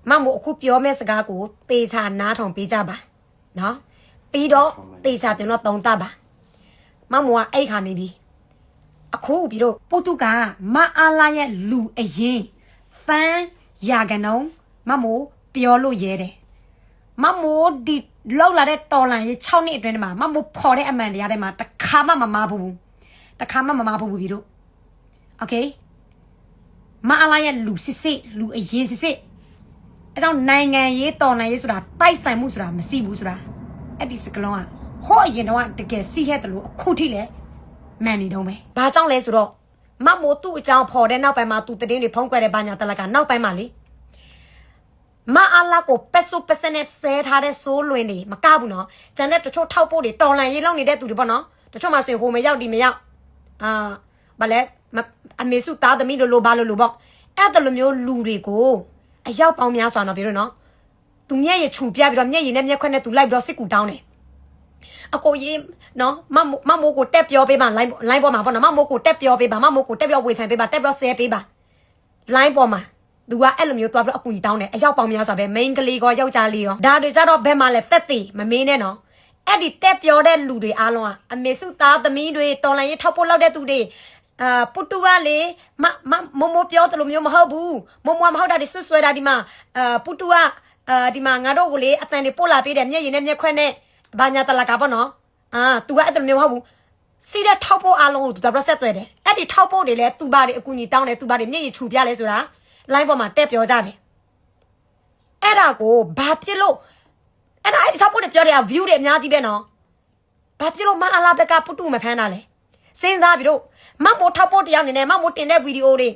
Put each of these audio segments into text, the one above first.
မမို့အခုပြောမဲ့စကားကိုတေချာနားထောင်ပေးကြပါနော်ပြီးတော့တေချာပြန်တော့တုံးတပါမမို့ကအဲ့ခါနေပြီအခုပြီးတော့ပုတုကမအားလာရဲ့လူအရင်ဖန်ရာကန်ုံမမို့ပြောလို့ရဲတယ်မမို့ဒီလောက်လာတဲ့တော်လန်ရေး6နှစ်အတွင်းမှာမမို့ဖော်တဲ့အမှန်တရားတွေမှာတခါမှမမဘူးတခါမှမမဘူးပြီးတော့โอเคမအားလာရဲ့လူစစ်စစ်လူအရင်စစ်စစ်အဲကြောင့်နိုင်ငံရေးတော်လန်ရေးဆိုတာတိုက်ဆိုင်မှုဆိုတာမရှိဘူးဆိုတာအဲ့ဒီစကလုံးကဟောအရင်တော့တကယ်စီးခဲ့တယ်လို့အခုထိလဲမှန်နေတော့ပဲဘာကြောင့်လဲဆိုတော့မမို့သူ့အကြောင်းဖော်တဲ့နောက်ပိုင်းမှာသူတည်င်းတွေဖုံးကွယ်တဲ့ဘာညာတလကနောက်ပိုင်းမှာလေမအားလာကိုပက်ဆူပက်စနဲ့ဆဲထားတဲ့ဆိုးလွင်တွေမကဘူးနော်ကျန်တဲ့တချို့ထောက်ဖို့တွေတော်လန်ရေးလောက်နေတဲ့သူတွေပေါ့နော်တချို့မှဆိုရင်ဟိုမရောက်ဒီမရောက်ဘာလဲအမေစုသားသမီးလိုဘာလို့ပေါ့အဲ့တလိုမျိုးလူတွေကိုအရောက်ပေါင်းများစွာတော့ပြောလို့နော်သူမျက်ရည်ခြူပြပြီးတော့မျက်ရည်နဲ့မျက်ခွက်နဲ့သူလိုက်ပြီးတော့စစ်ကူတောင်းတယ်အကိုကြီးနော်မမိုးကိုတက်ပြောပေးပါလိုင်းပေါ်မှာပေါ့နော်မမိုးကိုတက်ပြောပေးပါမမိုးကိုတက်ပြောဝေဖန်ပေးပါတက်ပြောဆဲပေးပါလိုင်းပေါ်မှာသူကအဲ့လိုမျိုးသွားပြီးတော့အကူကြီးတောင်းတယ်အရောက်ပေါင်းများစွာပဲ main ကလေးကောယောက်ျားလေးရောဒါတွေကြတော့ဘက်မှာလဲတက်သေးမမင်းနဲ့နော်အဲ့ဒီတက်ပြောတဲ့လူတွေအားလုံးကအမေစုသားသမီးတွေတော်လိုင်းရေးထောက်ဖို့လောက်တဲ့သူတွေပုတူကလေမမိုးပြောတယ်လို့မျိုးမဟုတ်ဘူးမဟုတ်တာတွေဆွဆွဲတာဒီမှာပုတူကဒီမှာငါတို့ကိုလေအတန်တွေပို့လာပေးတယ်မျက်ရည်နဲ့မျက်ခွက်နဲ့ဘာညာတလကပေါ့နော်သူကအဲ့လိုမျိုးမဟုတ်ဘူးစီးတဲ့ထောက်ဖို့အားလုံးကိုသူကဆက်သွဲတယ်အဲ့ဒီထောက်ဖို့တွေလဲသူဘာတွေအကူကြီးတောင်းတယ်သူဘာတွေမျက်ရည်ခြူပြလဲဆိုတာလိုင်းပေါ်မှာတက်ပြောကြတယ်အဲ့ဒါကိုဘာဖြစ်လို့အဲ့ဒီထောက်ဖို့တွေပြောတယ်က view တွေအများကြီးပဲနော်ဘာဖြစ်လို့မအလာဘက်ကပုတူမဖမ်းတာလဲစဉ်းစားပြီးတော့မမိုးထောက်ဖို့တရားနေနဲ့မမိုးတင်တဲ့ဗီဒီယိုတွေ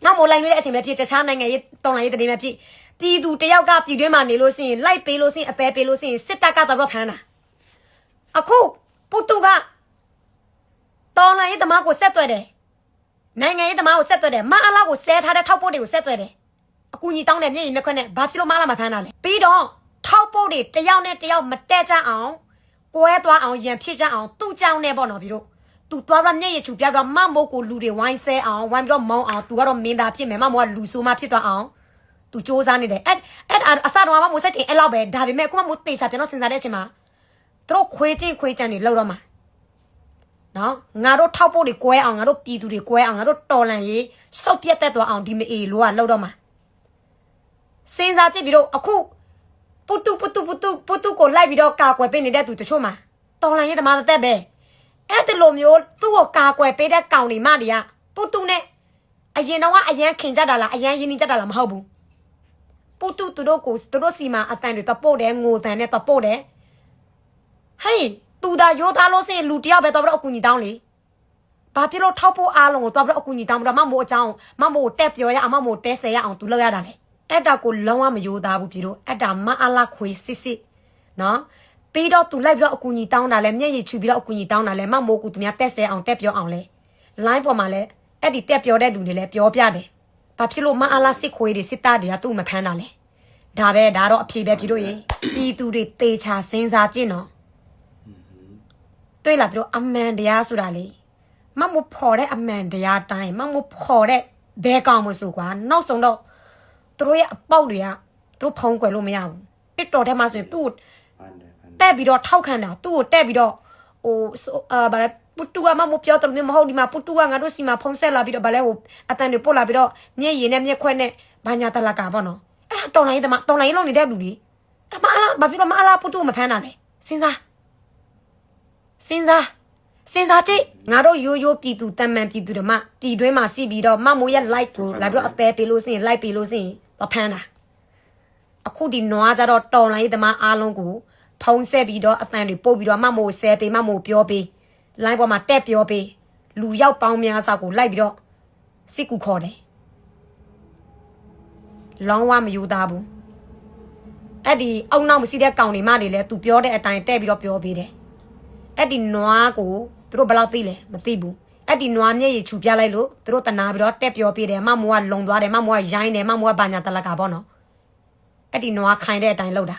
မမိုးလိုက်လို့တဲ့အချိန်ပဲဖြစ်တခြားနိုင်ငံရေးတော်လိုင်းရေးတည်းပဲဖြစ်ပြည်သူတယောက်ကပြည်တွင်းမှာနေလို့ရှိရင်လိုက်ပေးလို့ရှိရင်အပဲပေးလို့ရှိရင်စစ်တပ်ကတော့ဖမ်းတာအခုပုတူကတော်လိုင်းရေးသမားကိုဆက်သွဲတယ်နိုင်ငံရေးသမားကိုဆက်သွဲတယ်မအလာကိုဆဲထားတဲ့ထောက်ဖို့တွေကိုဆက်သွဲတယ်အကူကြီးတောင်းတဲ့မျက်ရည်မျက်ခွက်နဲ့ဘာဖြစ်လို့မအလာမဖမ်းတာလဲပြီးတော့ထောက်ဖို့တွေတယောက်နဲ့တယောက်မတက်ကြအောင်ကွဲသွားအောင်ရန်ဖြစ်ကြအောင်သူ့ကြောင်းနဲ့ပေါ့နော်ပြီးတော့သူသွားရမျက်ရည်ချူပြတော့မမိုးကိုလူတွေဝိုင်းဆဲအောင်ဝိုင်းပြီးတော့မောင်းအောင်သူကတော့မင်းသားဖြစ်မယ်မမိုးကလူဆိုးမှဖြစ်သွားအောင်သူစ조사နေတယ်အဲ့အစတော့မမိုးစက်တင်အဲ့လောက်ပဲဒါပေမဲ့ခုမမိုးတေချာပြန်တော့စဉ်းစားတဲ့အချိန်မှာသူတို့ခွေးချင်းခွေးကြံတွေလောက်တော့မှာနော်ငါတို့ထောက်ဖို့တွေကွဲအောင်ငါတို့ပြည်သူတွေကွဲအောင်ငါတို့တော်လန်ရေးစောက်ပြက်တက်သွားအောင်ဒီမအေလိုကလောက်တော့မှာစဉ်းစားကြည့်ပြီးတော့အခုပုတုကိုလိုက်ပြီးတော့ကာကွယ်ပေးနေတဲ့သူတချို့မှာတော်လန်ရေးသမားသက်ပဲအဲ့ဒီလိုမျိုးသူ့ကိုကာကွယ်ပေးတဲ့ကောင်တွေမတွေကပုတုနဲ့အရင်တော့ကအရန်ခင်ကြတာလားအရန်ရင်းနှီးကြတာလားမဟုတ်ဘူးပုတုသူတို့စီမှာအတန်တွေတပို့တယ်ငိုတန်နဲ့တပို့တယ်ဟေးသူဒါရိုးသားလို့စင်လူတယောက်ပဲတော့အကူကြီးတောင်းလေဘာဖြစ်လို့ထောက်ဖို့အားလုံးကိုတော့အကူကြီးတောင်းပြီးတော့မမိုးအကြောင်းမမိုးတက်ပြောရအောင်မမိုးတဲဆဲရအောင်သူလောက်ရတာလေအဲ့ဒါကိုလုံးဝမရိုးသားဘူးပြီတော့အဲ့ဒါမအလာခွေစစ်နော်ပြီးတော့သူလိုက်ပြီးတော့အကူကြီးတောင်းတာလဲမျက်ရည်ချူပြီးတော့အကူကြီးတောင်းတာလဲမမိုးကူသူများတက်ဆဲအောင်တက်ပြောအောင်လဲ line ပေါ်မှာလဲအဲ့ဒီတက်ပြောတဲ့လူတွေလဲပြောပြတယ်ဘာဖြစ်လို့မအလာစစ်ခွေတွေစစ်သားတွေကသူ့မဖမ်းတာလဲဒါပဲဒါတော့အဖြေပဲပြီတို့ရေပြည်သူတွေတေချာစဉ်းစားကြည့်နော်တွေ့လာပြီးတော့အမှန်တရားဆိုတာလေမမို့ဖော်တဲ့အမှန်တရားတိုင်းမမို့ဖော်တဲ့ဘဲကောင်မဆိုကွာနောက်ဆုံးတော့သူတို့ရဲ့အပေါက်တွေကသူတို့ဖုံးကွယ်လို့မရဘူးတစ်တော်ထဲမှာဆိုရင်သူ့တက်ပြီးတော့ထောက်ခံတာသူ့ကိုတက်ပြီးတော့ဟိုဗါလဲပုတူကမမို့ပြောတယ်မဟုတ်ဒီမှာပုတူကငါတို့စီမှာဖုံးဆက်လာပြီးတော့ဗါလဲဟိုအတန်တွေပို့လာပြီးတော့မျက်ရည်နဲ့မျက်ခွက်နဲ့ဘာညာတလကပေါ့နော်အဲ့တော်လိုင်းလုံးနေတဲ့လူကြီးအမအလားဘာဖြစ်လို့မအလားပုတူမဖမ်းတာလဲစဉ်းစားကြည့်ငါတို့ရိုးပြည်သူတမန်ပြည်သူတွေမှပြည်တွင်းမှာစီးပြီးတော့မမိုးရဲ့ like ကိုလာပြီးတော့အသေးပေးလို့စင် like ပေးလို့စင်မဖမ်းတာအခုဒီနွားကြတော့တော်လိုင်းသမားအားလုံးကိုဖုံးဆက်ပြီးတော့အတန်တွေပို့ပြီးတော့မမိုးဆဲပေးမမိုးပြောပေး line ပေါ်မှာတက်ပြောပေးလူရောက်ပေါင်းများစွာကိုလိုက်ပြီးတော့စစ်ကူခေါ်တယ်လောင်းဝမယူသားဘူးအဲ့ဒီအုံနောက်မရှိတဲ့ကောင်တွေမတွေလဲသူပြောတဲ့အတိုင်းတက်ပြီးတော့ပြောပေးတယ်အဲ့ဒီနွားကိုသူတို့ဘယ်လောက်သိလဲမသိဘူးအဲ့ဒီနွားမျက်ရည်ခြူပြလိုက်လို့သူတို့တနာပြီးတော့တက်ပြောပေးတယ်မမိုးကလုံသွားတယ်မမိုးကရိုင်းတယ်မမိုးကဘာညာတလကပေါ့နော်အဲ့ဒီနွားခိုင်တဲ့အတိုင်းလောက်တာ